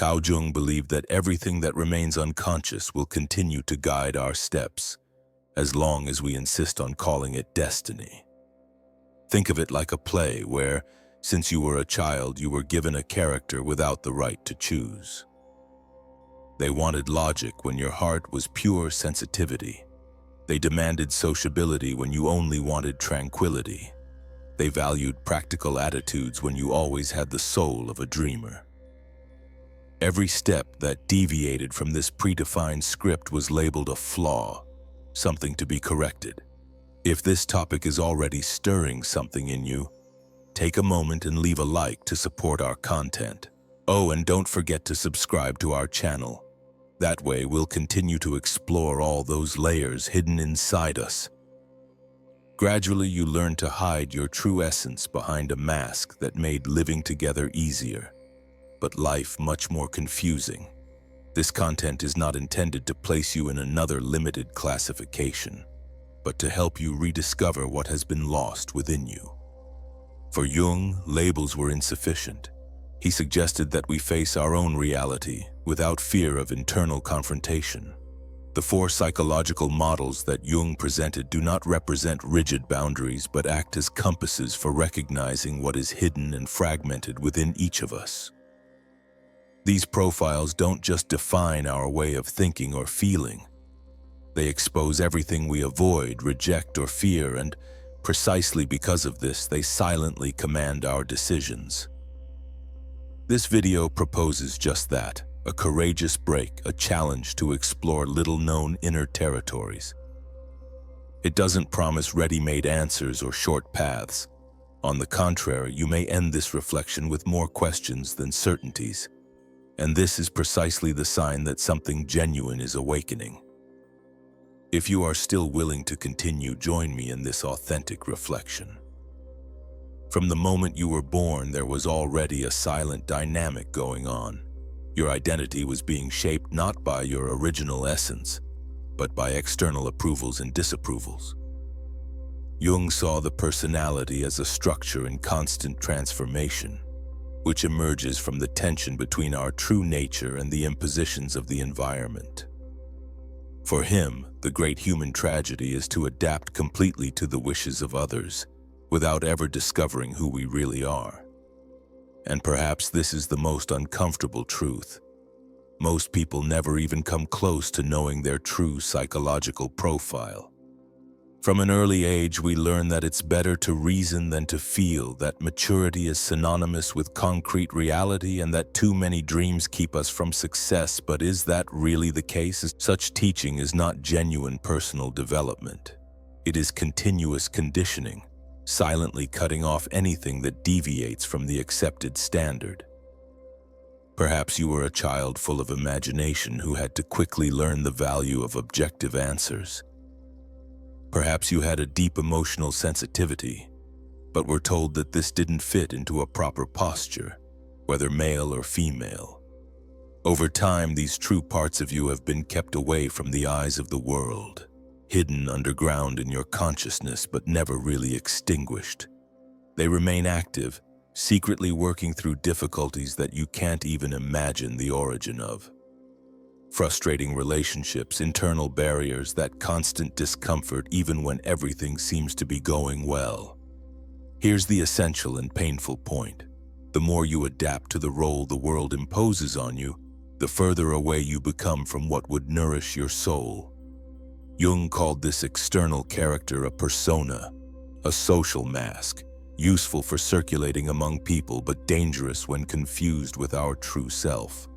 Jung believed that everything that remains unconscious will continue to guide our steps, as long as we insist on calling it destiny. Think of it like a play where, since you were a child, you were given a character without the right to choose. They wanted logic when your heart was pure sensitivity. They demanded sociability when you only wanted tranquility. They valued practical attitudes when you always had the soul of a dreamer. Every step that deviated from this predefined script was labeled a flaw, something to be corrected. If this topic is already stirring something in you, take a moment and leave a like to support our content. Oh, and don't forget to subscribe to our channel. That way we'll continue to explore all those layers hidden inside us. Gradually you learn to hide your true essence behind a mask that made living together easier, but life much more confusing. This content is not intended to place you in another limited classification, but to help you rediscover what has been lost within you. For Jung, labels were insufficient. He suggested that we face our own reality without fear of internal confrontation. The 4 psychological models that Jung presented do not represent rigid boundaries, but act as compasses for recognizing what is hidden and fragmented within each of us. These profiles don't just define our way of thinking or feeling. They expose everything we avoid, reject, or fear, and precisely because of this, they silently command our decisions. This video proposes just that, a courageous break, a challenge to explore little-known inner territories. It doesn't promise ready-made answers or short paths. On the contrary, you may end this reflection with more questions than certainties. And this is precisely the sign that something genuine is awakening. If you are still willing to continue, join me in this authentic reflection. From the moment you were born, there was already a silent dynamic going on. Your identity was being shaped not by your original essence, but by external approvals and disapprovals. Jung saw the personality as a structure in constant transformation, which emerges from the tension between our true nature and the impositions of the environment. For him, the great human tragedy is to adapt completely to the wishes of others, without ever discovering who we really are. And perhaps this is the most uncomfortable truth. Most people never even come close to knowing their true psychological profile. From an early age, we learn that it's better to reason than to feel, that maturity is synonymous with concrete reality, and that too many dreams keep us from success. But is that really the case? Such teaching is not genuine personal development. It is continuous conditioning, silently cutting off anything that deviates from the accepted standard. Perhaps you were a child full of imagination who had to quickly learn the value of objective answers. Perhaps you had a deep emotional sensitivity, but were told that this didn't fit into a proper posture, whether male or female. Over time, these true parts of you have been kept away from the eyes of the world, hidden underground in your consciousness but never really extinguished. They remain active, secretly working through difficulties that you can't even imagine the origin of. Frustrating relationships, internal barriers, that constant discomfort even when everything seems to be going well. Here's the essential and painful point. The more you adapt to the role the world imposes on you, the further away you become from what would nourish your soul. Jung called this external character a persona, a social mask, useful for circulating among people but dangerous when confused with our true self.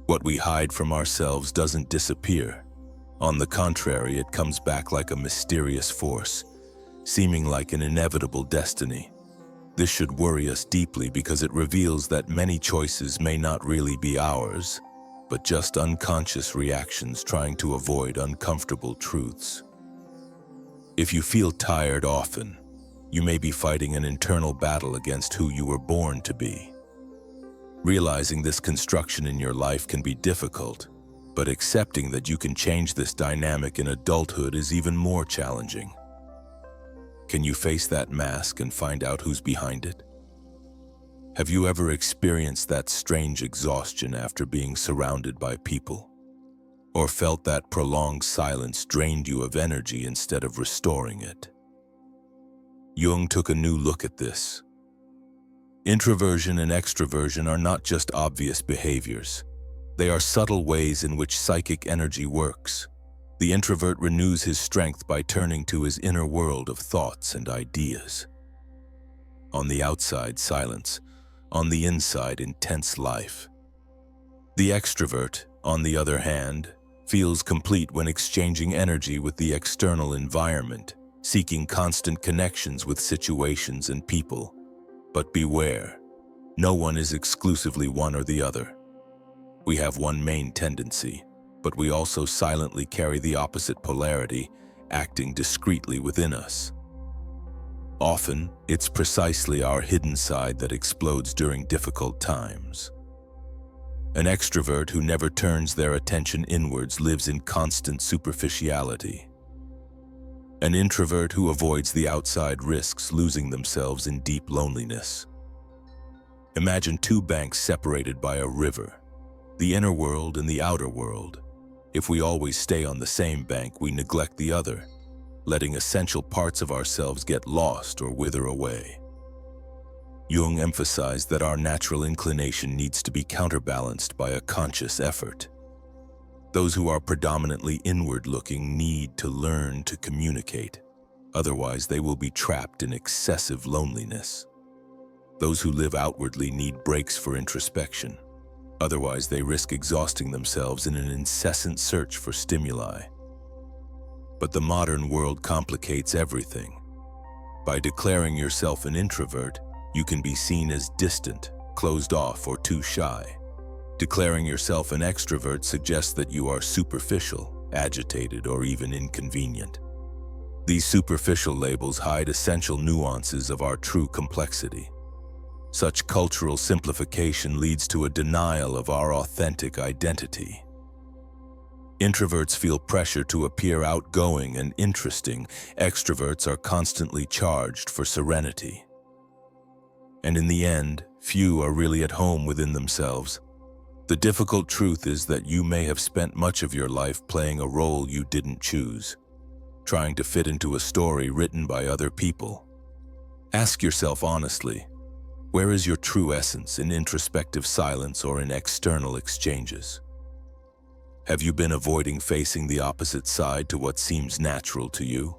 What we hide from ourselves doesn't disappear. On the contrary, it comes back like a mysterious force, seeming like an inevitable destiny. This should worry us deeply because it reveals that many choices may not really be ours, but just unconscious reactions trying to avoid uncomfortable truths. If you feel tired often, you may be fighting an internal battle against who you were born to be. Realizing this construction in your life can be difficult, but accepting that you can change this dynamic in adulthood is even more challenging. Can you face that mask and find out who's behind it? Have you ever experienced that strange exhaustion after being surrounded by people? Or felt that prolonged silence drained you of energy instead of restoring it? Jung took a new look at this. Introversion and extroversion are not just obvious behaviors. They are subtle ways in which psychic energy works. The introvert renews his strength by turning to his inner world of thoughts and ideas. On the outside, silence. On the inside, intense life. The extrovert, on the other hand, feels complete when exchanging energy with the external environment, seeking constant connections with situations and people. But beware, no one is exclusively one or the other. We have one main tendency, but we also silently carry the opposite polarity, acting discreetly within us. Often, it's precisely our hidden side that explodes during difficult times. An extrovert who never turns their attention inwards lives in constant superficiality. An introvert who avoids the outside risks losing themselves in deep loneliness. Imagine two banks separated by a river, the inner world and the outer world. If we always stay on the same bank, we neglect the other, letting essential parts of ourselves get lost or wither away. Jung emphasized that our natural inclination needs to be counterbalanced by a conscious effort. Those who are predominantly inward-looking need to learn to communicate, otherwise they will be trapped in excessive loneliness. Those who live outwardly need breaks for introspection, otherwise they risk exhausting themselves in an incessant search for stimuli. But the modern world complicates everything. By declaring yourself an introvert, you can be seen as distant, closed off, or too shy. Declaring yourself an extrovert suggests that you are superficial, agitated, or even inconvenient. These superficial labels hide essential nuances of our true complexity. Such cultural simplification leads to a denial of our authentic identity. Introverts feel pressure to appear outgoing and interesting. Extroverts are constantly charged for serenity. And in the end, few are really at home within themselves. The difficult truth is that you may have spent much of your life playing a role you didn't choose, trying to fit into a story written by other people. Ask yourself honestly, where is your true essence, in introspective silence or in external exchanges? Have you been avoiding facing the opposite side to what seems natural to you?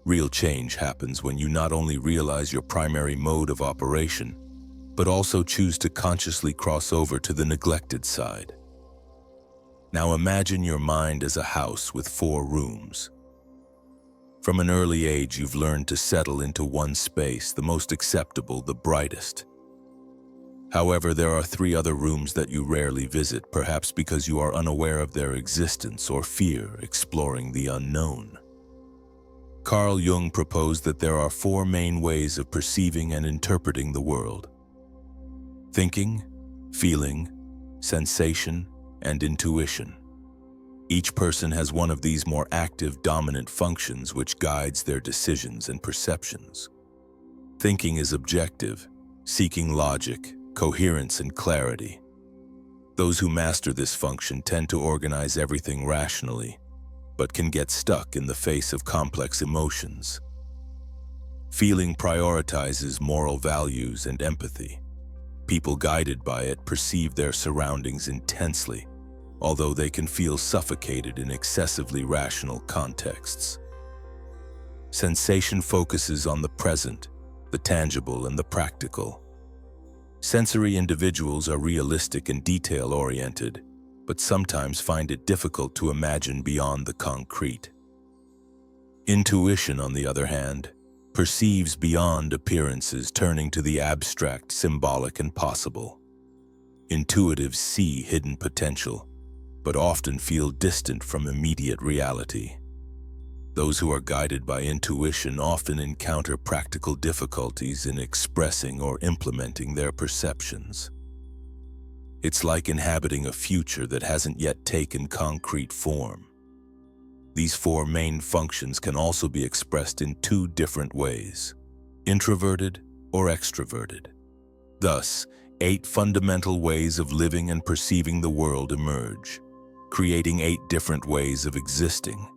Real change happens when you not only realize your primary mode of operation, but also choose to consciously cross over to the neglected side. Now imagine your mind as a house with 4 rooms. From an early age, you've learned to settle into one space, the most acceptable, the brightest. However, there are 3 other rooms that you rarely visit, perhaps because you are unaware of their existence or fear exploring the unknown. Carl Jung proposed that there are 4 main ways of perceiving and interpreting the world: thinking, feeling, sensation, and intuition. Each person has one of these more active, dominant functions which guides their decisions and perceptions. Thinking is objective, seeking logic, coherence, and clarity. Those who master this function tend to organize everything rationally, but can get stuck in the face of complex emotions. Feeling prioritizes moral values and empathy. People guided by it perceive their surroundings intensely, although they can feel suffocated in excessively rational contexts. Sensation focuses on the present, the tangible and the practical. Sensory individuals are realistic and detail-oriented, but sometimes find it difficult to imagine beyond the concrete. Intuition, on the other hand, perceives beyond appearances, turning to the abstract, symbolic, and possible. Intuitives see hidden potential, but often feel distant from immediate reality. Those who are guided by intuition often encounter practical difficulties in expressing or implementing their perceptions. It's like inhabiting a future that hasn't yet taken concrete form. These 4 main functions can also be expressed in 2 different ways: introverted or extroverted. Thus, 8 fundamental ways of living and perceiving the world emerge, creating 8 different ways of existing.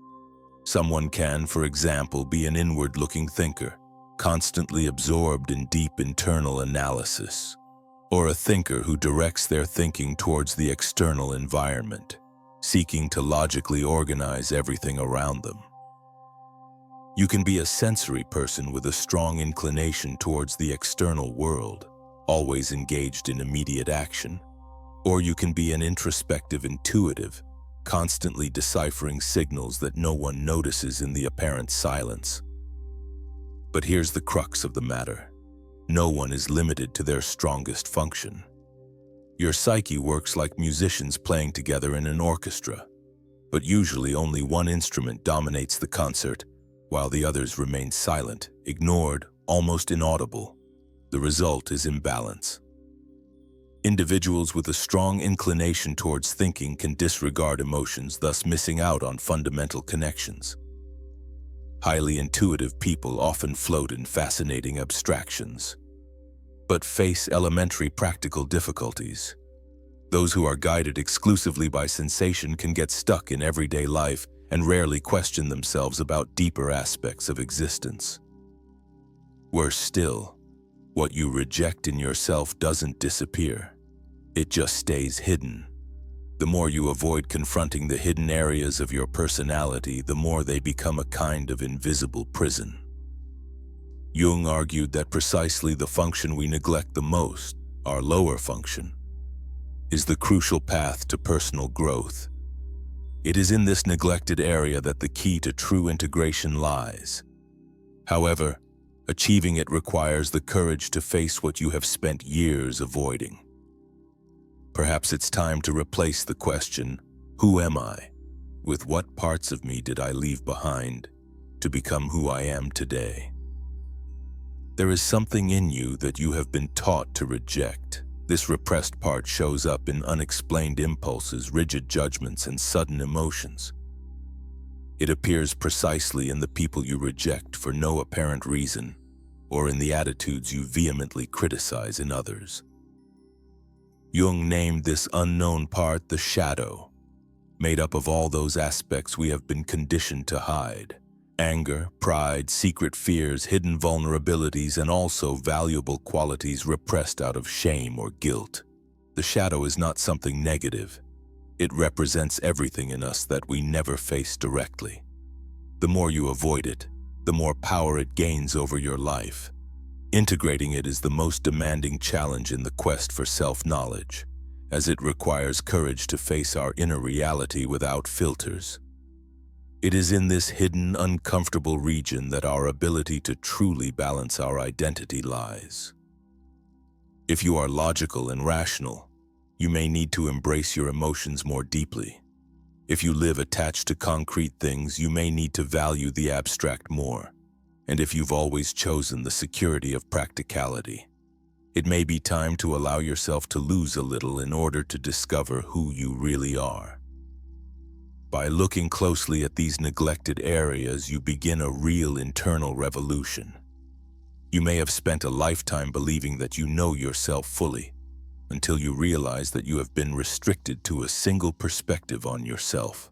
Someone can, for example, be an inward-looking thinker, constantly absorbed in deep internal analysis, or a thinker who directs their thinking towards the external environment, seeking to logically organize everything around them. You can be a sensory person with a strong inclination towards the external world, always engaged in immediate action, or you can be an introspective intuitive, constantly deciphering signals that no one notices in the apparent silence. But here's the crux of the matter. No one is limited to their strongest function. Your psyche works like musicians playing together in an orchestra, but usually only one instrument dominates the concert, while the others remain silent, ignored, almost inaudible. The result is imbalance. Individuals with a strong inclination towards thinking can disregard emotions, thus missing out on fundamental connections. Highly intuitive people often float in fascinating abstractions, but face elementary practical difficulties. Those who are guided exclusively by sensation can get stuck in everyday life and rarely question themselves about deeper aspects of existence. Worse still, what you reject in yourself doesn't disappear. It just stays hidden. The more you avoid confronting the hidden areas of your personality, the more they become a kind of invisible prison. Jung argued that precisely the function we neglect the most, our lower function, is the crucial path to personal growth. It is in this neglected area that the key to true integration lies. However, achieving it requires the courage to face what you have spent years avoiding. Perhaps it's time to replace the question, "Who am I?" with "What parts of me did I leave behind to become who I am today?" There is something in you that you have been taught to reject. This repressed part shows up in unexplained impulses, rigid judgments, and sudden emotions. It appears precisely in the people you reject for no apparent reason, or in the attitudes you vehemently criticize in others. Jung named this unknown part the shadow, made up of all those aspects we have been conditioned to hide. Anger, pride, secret fears, hidden vulnerabilities, and also valuable qualities repressed out of shame or guilt. The shadow is not something negative. It represents everything in us that we never face directly. The more you avoid it, the more power it gains over your life. Integrating it is the most demanding challenge in the quest for self-knowledge, as it requires courage to face our inner reality without filters. It is in this hidden, uncomfortable region that our ability to truly balance our identity lies. If you are logical and rational, you may need to embrace your emotions more deeply. If you live attached to concrete things, you may need to value the abstract more. And if you've always chosen the security of practicality, it may be time to allow yourself to lose a little in order to discover who you really are. By looking closely at these neglected areas, you begin a real internal revolution. You may have spent a lifetime believing that you know yourself fully, until you realize that you have been restricted to a single perspective on yourself.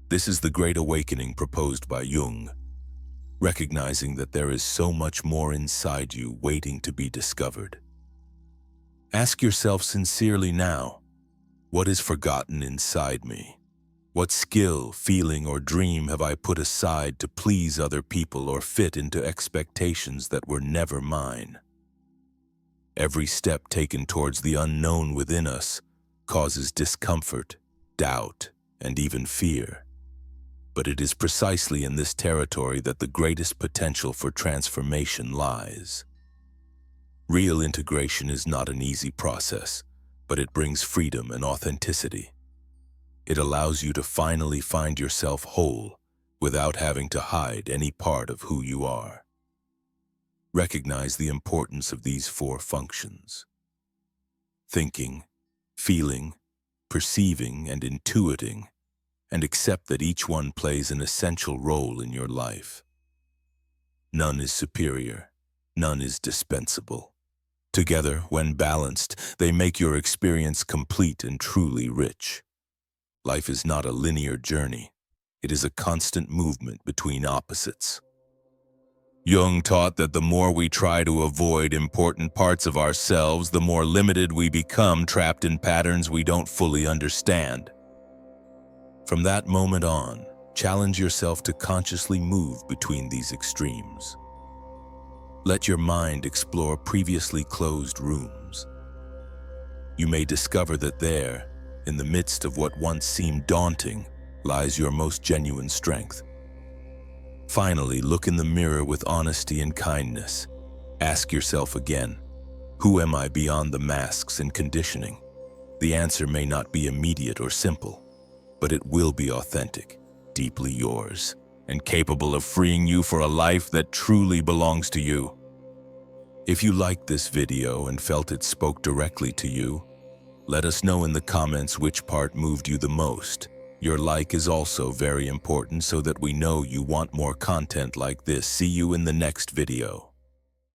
This is the great awakening proposed by Jung, recognizing that there is so much more inside you waiting to be discovered. Ask yourself sincerely now, what is forgotten inside me? What skill, feeling, or dream have I put aside to please other people or fit into expectations that were never mine? Every step taken towards the unknown within us causes discomfort, doubt, and even fear. But it is precisely in this territory that the greatest potential for transformation lies. Real integration is not an easy process, but it brings freedom and authenticity. It allows you to finally find yourself whole without having to hide any part of who you are. Recognize the importance of these 4 functions: thinking, feeling, perceiving, and intuiting, and accept that each one plays an essential role in your life. None is superior, none is dispensable. Together, when balanced, they make your experience complete and truly rich. Life is not a linear journey. It is a constant movement between opposites. Jung taught that the more we try to avoid important parts of ourselves, the more limited we become, trapped in patterns we don't fully understand. From that moment on, challenge yourself to consciously move between these extremes. Let your mind explore previously closed rooms. You may discover that there, in the midst of what once seemed daunting, lies your most genuine strength. Finally, look in the mirror with honesty and kindness. Ask yourself again, who am I beyond the masks and conditioning? The answer may not be immediate or simple, but it will be authentic, deeply yours, and capable of freeing you for a life that truly belongs to you. If you liked this video and felt it spoke directly to you, let us know in the comments which part moved you the most. Your like is also very important so that we know you want more content like this. See you in the next video.